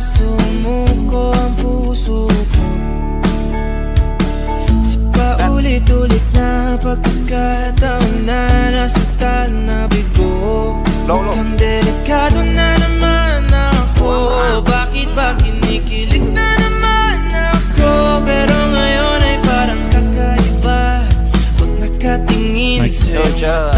sumuko ang puso ko sa paulit-ulit na pagkakataon na nasaktan na bigo. Mukhang delikado na naman ako. Bakit ba kinikilig na naman ako? Pero ngayon ay parang kakaiba. Huwag nakatingin sa'yo.